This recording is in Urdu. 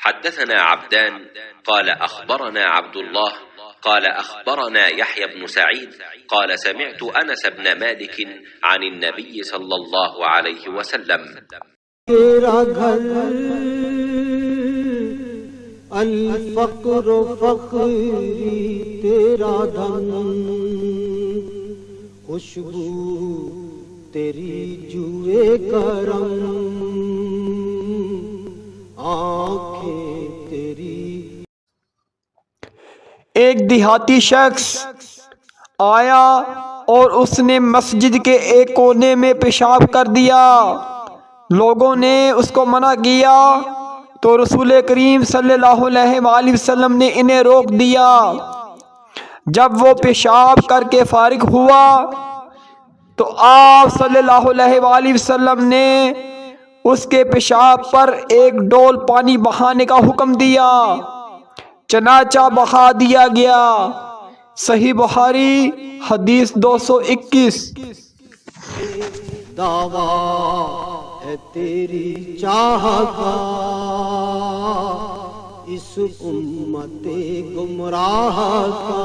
حدثنا عبدان قال أخبرنا عبد الله قال أخبرنا يحيى بن سعيد قال سمعت أنس بن مالك عن النبي صلى الله عليه وسلم تیرا گھر الفقر فقری تیرا دھن خوشبو تیری جوئے کرم آنکھیں تیری. ایک دیہاتی شخص آیا اور اس نے مسجد کے ایک کونے میں پیشاب کر دیا. لوگوں نے اس کو منع کیا تو رسول کریم صلی اللہ علیہ وآلہ وسلم نے انہیں روک دیا. جب وہ پیشاب کر کے فارغ ہوا تو آپ صلی اللہ علیہ وآلہ وسلم نے اس کے پیشاب پر ایک ڈول پانی بہانے کا حکم دیا. چنانچہ بہا دیا گیا. صحیح بخاری حدیث 221. دعویٰ ہے تیری چاہت کا اس امت گمراہ کا.